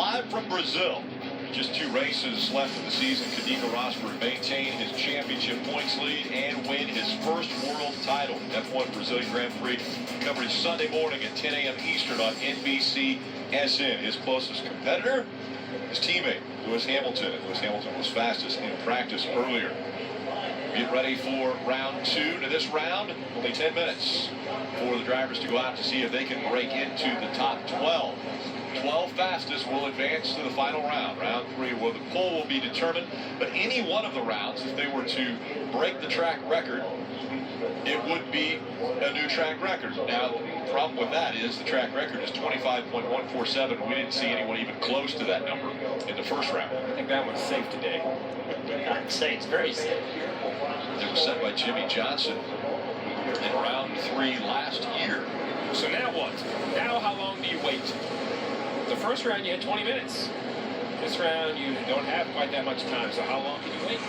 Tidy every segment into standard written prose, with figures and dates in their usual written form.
Live from Brazil. Just 2 races left in the season. Cadika Rosberg maintain his championship points lead and win his first world title. F1 Brazilian Grand Prix coverage Sunday morning at 10 a.m. Eastern on NBCSN. His closest competitor, his teammate, Lewis Hamilton. Lewis Hamilton was fastest in practice earlier. Get ready for round 2. To this round, only 10 minutes for the drivers to go out to see if they can break into the top 12. 12 fastest will advance to the final round. Round 3, where the pole will be determined. But any one of the rounds, if they were to break the track record, it would be a new track record. Now, the problem with that is the track record is 25.147. We didn't see anyone even close to that number in the first round. I think that one's safe today. I'd say it's very safe. It was set by Jimmy Johnson in round 3 last year. So now what? Now how long do you wait? The first round you had 20 minutes. This round you don't have quite that much time, so how long can you wait?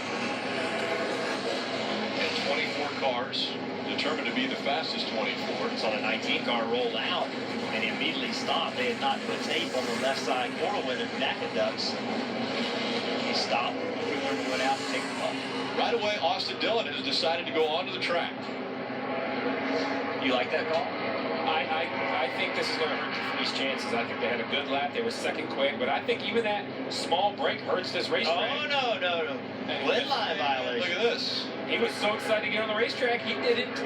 And 24 cars determined to be the fastest 24. So the 19 car rolled out and immediately stopped. They had not put tape on the left side quarter when the NACA ducts. He stopped, went out and picked them up. Right away, Austin Dillon has decided to go onto the track. You like that call? I think this is going to hurt the Freeze chances. I think they had a good lap. They were second quick, but I think even that small break hurts this racetrack. Oh, no. Blend line violation. Look at this. He was so excited to get on the racetrack, he didn't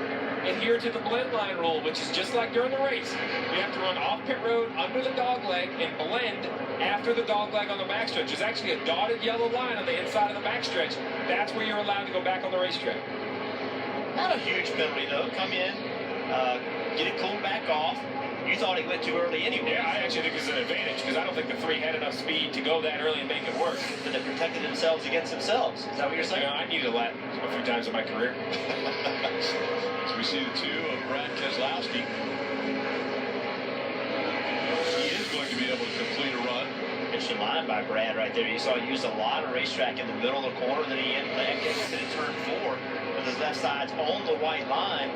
adhere to the blend line rule, which is just like during the race. You have to run off pit road under the dog leg and blend after the dog leg on the backstretch. There's actually a dotted yellow line on the inside of the backstretch. That's where you're allowed to go back on the racetrack. Not a huge penalty, though. Come in, get it cooled back off. You thought he went too early anyway. Yeah, I actually think it's an advantage because I don't think the 3 had enough speed to go that early and make it work. But they protected themselves against themselves. Is that what you're saying? You know, I needed a lap a few times in my career. So we see the 2 of Brad Keselowski. He is going to be able to complete a run. Interesting line by Brad right there. You saw he used a lot of racetrack in the middle of the corner. Then he gets to turn 4 with his left side's on the white line.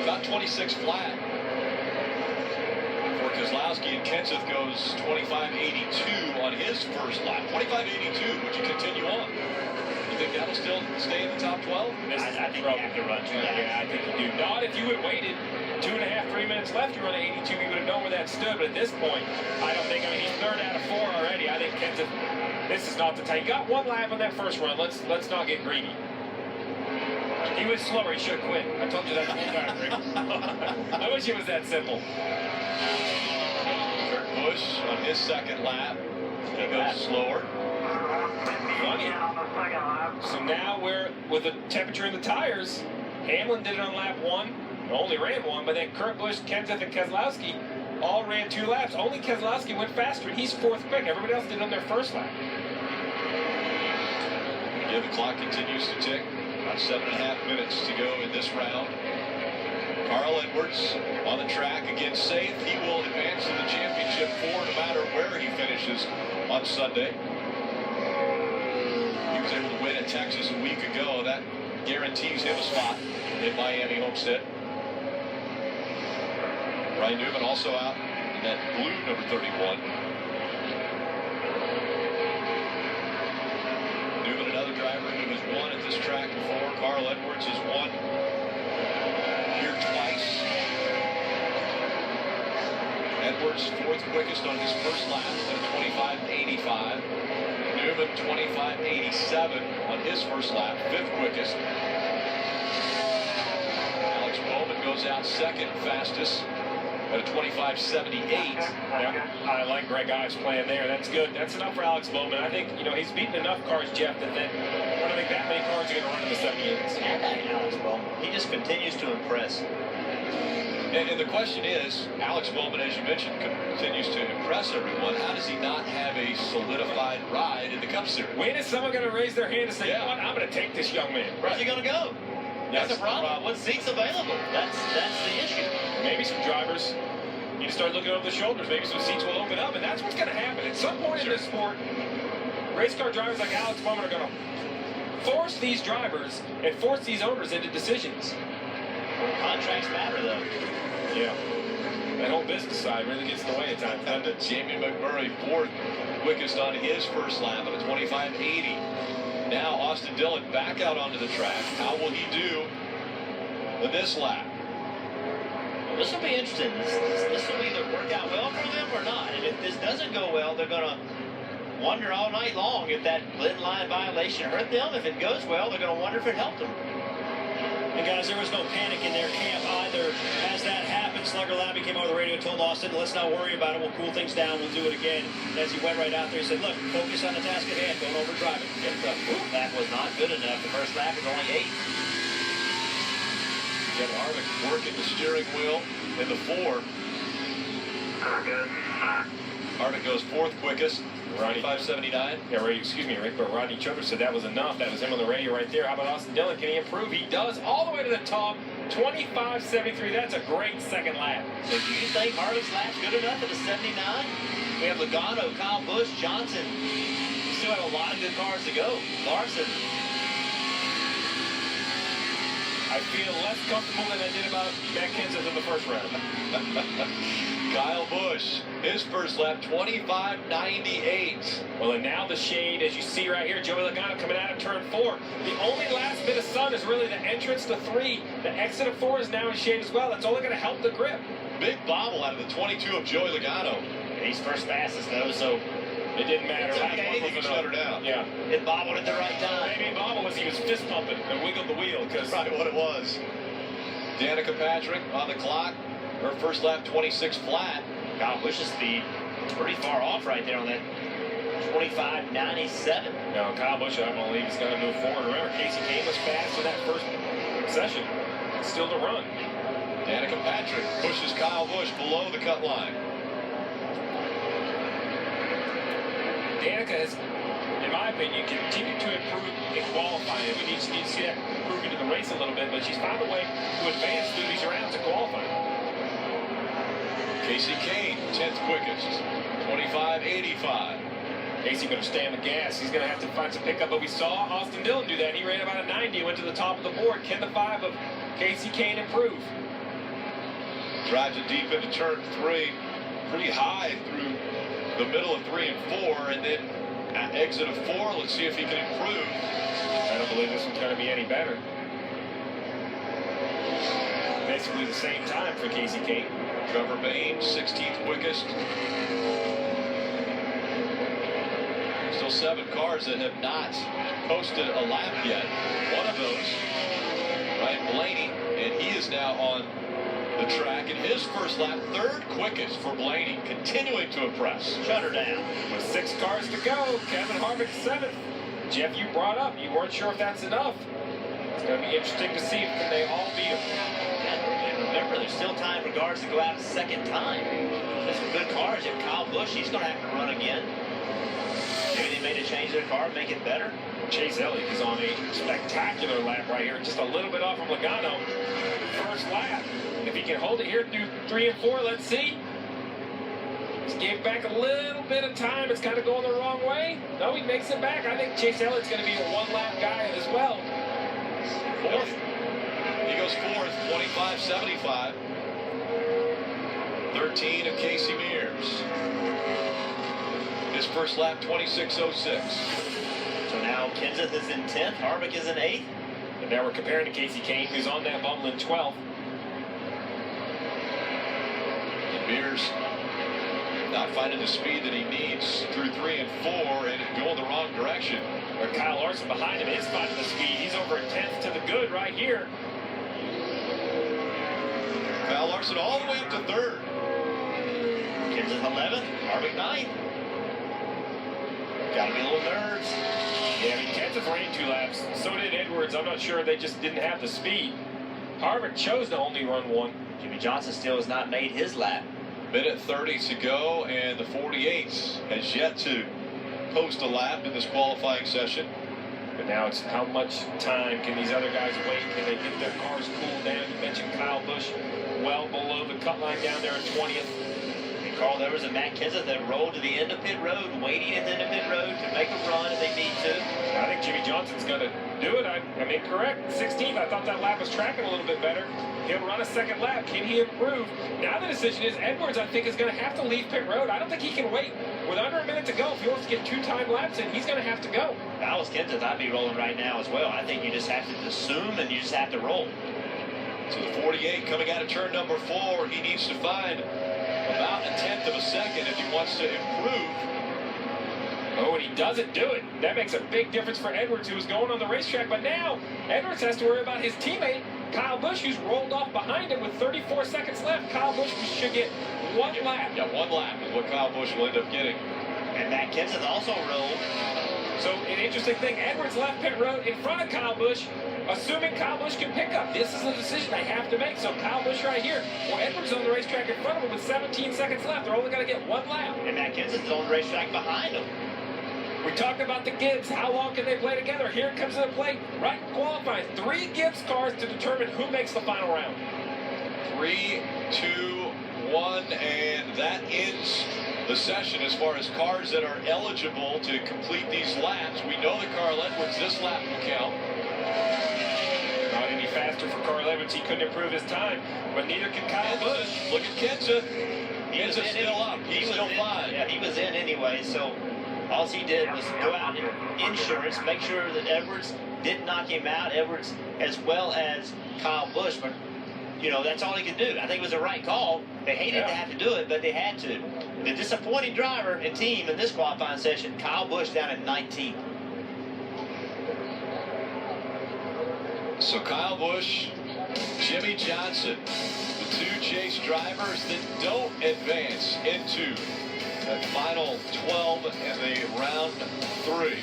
About 26 flat for Keselowski, and Kenseth goes 25.82 on his first lap. 25.82. Would you continue on? You think that'll still stay in the top 12? I think you have to run 2 laps. Yeah, I think you do. Not if you had waited 2.5, 3 minutes left to run 82, you would have known where that stood. But at this point, I don't think. I mean, he's 3rd out of 4 already. I think Kenseth, this is not the time. He got 1 lap on that first run. Let's not get greedy. He was slower. He should have quit. I told you that the whole time, Rick. I wish it was that simple. Kurt Busch on his 2nd lap. He goes slower. Funny. So now we're with the temperature in the tires. Hamlin did it on lap 1. Only ran 1, but then Kurt Busch, Kenseth, and Keselowski all ran 2 laps. Only Keselowski went faster, and he's 4th quick. Everybody else did it on their first lap. Yeah, the clock continues to tick. About 7.5 minutes to go in this round. Carl Edwards on the track, again safe. He will advance to the championship 4 no matter where he finishes on Sunday. He was able to win at Texas a week ago. That guarantees him a spot in Miami Homestead. Ryan Newman also out in that blue number 31. Newman, another driver who has won at this track before. Carl Edwards has won here twice. Edwards 4th quickest on his first lap at 25.85. Newman 25.87 on his first lap, 5th quickest. Alex Bowman goes out 2nd fastest at a 25.78. Yeah, I like Greg Ives playing there. That's good. That's enough for Alex Bowman. I think, he's beaten enough cars, Jeff, that I don't think that many cars are going to run in the 78s. Alex Bowman. He just continues to impress. And the question is, Alex Bowman, as you mentioned, continues to impress everyone. How does he not have a solidified ride in the Cup Series? When is someone going to raise their hand and say, Yeah. you know what, I'm going to take this young man? Where's he going to go? That's the problem. What seats available? That's the issue. Maybe some drivers need to start looking over the shoulders. Maybe some seats will open up, and that's what's going to happen. At some point in this sport, race car drivers like Alex Bowman are going to force these drivers and force these owners into decisions. Contracts matter, though. Yeah. That whole business side really gets in the way at times, doesn't it? Jamie McMurray, fourth quickest on his first lap of a 25.80. Now Austin Dillon back out onto the track. How will he do this lap? This will be interesting. This will either work out well for them or not. And if this doesn't go well, they're going to wonder all night long if that blend line violation hurt them. If it goes well, they're going to wonder if it helped them. And guys, there was no panic in their camp either. As that happened, Slugger Labby came over the radio and told Austin, let's not worry about it. We'll cool things down. We'll do it again. And as he went right out there, he said, look, focus on the task at hand. Don't overdrive it. Get it done. That was not good enough. The first lap was only 8. Kevin Harvick working the steering wheel in the 4. Harvick goes fourth quickest. Ronnie, 5.79. yeah, Rick, but Rodney Childers said that was enough. That was him on the radio right there. How about Austin Dillon? Can he improve? He does, all the way to the top. 25.73. That's a great second lap. So do you think Harvick's lap's good enough at a 79? We have Logano, Kyle Busch, Johnson. We still have a lot of good cars to go. Larson. I feel less comfortable than I did about Matt Kenseth in the first round. Kyle Busch, his first lap, 25.98. Well, and now the shade, as you see right here, Joey Logano coming out of turn 4. The only last bit of sun is really the entrance to 3. The exit of 4 is now in shade as well. That's only going to help the grip. Big bobble out of the 22 of Joey Logano. He's first fastest, though, so it didn't matter. It's okay. He can shut her down. Yeah. it bobbled at the right time. Maybe bobble was he was fist pumping and wiggled the wheel. That's probably what it was. Danica Patrick on the clock. Her first lap, 26 flat. Kyle Busch's speed pretty far off right there on that 25.97. Now, Kyle Busch, I don't believe he's going to move forward. Remember, Casey Kane was fast in that first session. Still to run. Danica Patrick pushes Kyle Busch below the cut line. Danica has, in my opinion, continued to improve in qualifying. We need to see that improving in the race a little bit, but she's found a way to advance through these rounds of qualifying. Casey Kane, 10th quickest, 25.85. Casey better stay on the gas. He's going to have to find some pickup, but we saw Austin Dillon do that. He ran about a 90, went to the top of the board. Can the 5 of Casey Kane improve? Drives it deep into turn 3, pretty high through the middle of 3 and 4, and then at exit of 4, let's see if he can improve. I don't believe this one's going to be any better. Basically the same time for Casey Kane. Trevor Bayne, 16th quickest. Still 7 cars that have not posted a lap yet. One of those, Ryan Blaney, and he is now on the track in his first lap, 3rd quickest for Blaney, continuing to impress. Shut her down. With 6 cars to go, Kevin Harvick 7th. Jeff, you brought up, you weren't sure if that's enough. It's going to be interesting to see if they all beat him. And remember, there's still time for cars to go out a second time. There's some good cars. If Kyle Busch, he's going to have to run again. Maybe they made a change their car, make it better. Chase Elliott is on a spectacular lap right here, just a little bit off from Logano. First lap. If he can hold it here through 3 and 4, let's see. Just gave back a little bit of time. It's kind of going the wrong way. No, he makes it back. I think Chase Elliott's going to be a 1-lap guy as well. 4th. He goes 4th, 25.75. 13 of Casey Mears. His first lap, 26.06. So now Kenseth is in 10th, Harvick is in 8th. And now we're comparing to Casey Kane, who's on that bubble in 12th. Mears not finding the speed that he needs through 3 and 4 and going the wrong direction. Or Kyle Larson behind him is finding the speed. He's over a 10th to the good right here. Kyle Larson all the way up to 3rd. Kenseth 11th, Harvick 9th. Gotta be a little nerves. Yeah, I mean, Kenseth ran 2 laps. So did Edwards. I'm not sure they just didn't have the speed. Harvick chose to only run 1. Jimmy Johnson still has not made his lap. Minute 30 to go, and the 48 has yet to post a lap in this qualifying session. But now it's how much time can these other guys wait? Can they get their cars cooled down? You mentioned Kyle Busch well below the cut line down there at 20th. And Carl Edwards and Matt Kenseth that rolled to the end of pit road, waiting at the end of pit road to make a run if they need to. I think Jimmy Johnson's going to do it. I'm incorrect. 16th, I thought that lap was tracking a little bit better. He'll run a second lap. Can he improve? Now the decision is Edwards, I think, is going to have to leave pit road. I don't think he can wait. With under a minute to go, if he wants to get 2-time laps in, he's going to have to go. If I was Kenseth, I'd be rolling right now as well. I think you just have to assume and you just have to roll. So the 48 coming out of turn number 4. He needs to find about a tenth of a second if he wants to improve. Oh, and he doesn't do it. That makes a big difference for Edwards, who was going on the racetrack. But now, Edwards has to worry about his teammate, Kyle Busch, who's rolled off behind him with 34 seconds left. Kyle Busch should get one lap. Yeah, one lap is what Kyle Busch will end up getting. And Matt Kenseth also rolled. So, an interesting thing, Edwards left pit road in front of Kyle Busch, assuming Kyle Busch can pick up. This is a decision they have to make. So, Kyle Busch right here. Well, Edwards on the racetrack in front of him with 17 seconds left. They're only going to get one lap. And Matt Kenseth is on the racetrack behind him. We talked about the Gibbs. How long can they play together? Here it comes to the plate. Right in qualifying. 3 Gibbs cars to determine who makes the final round. 3, 2, 1, and that ends the session as far as cars that are eligible to complete these laps. We know that Carl Edwards, this lap will count. Not any faster for Carl Edwards. He couldn't improve his time, but neither can Kyle Busch. Look at Kenseth. Kenseth's in still up. He's still fine. Yeah, he was in anyway, so all he did was go out in insurance, make sure that Edwards didn't knock him out, Edwards as well as Kyle Busch, but you know, that's all he could do. I think it was the right call. They hated to have to do it, but they had to. The disappointing driver and team in this qualifying session, Kyle Busch down at 19th. So Kyle Busch, Jimmy Johnson, the 2 chase drivers that don't advance into the final 12 and the round 3.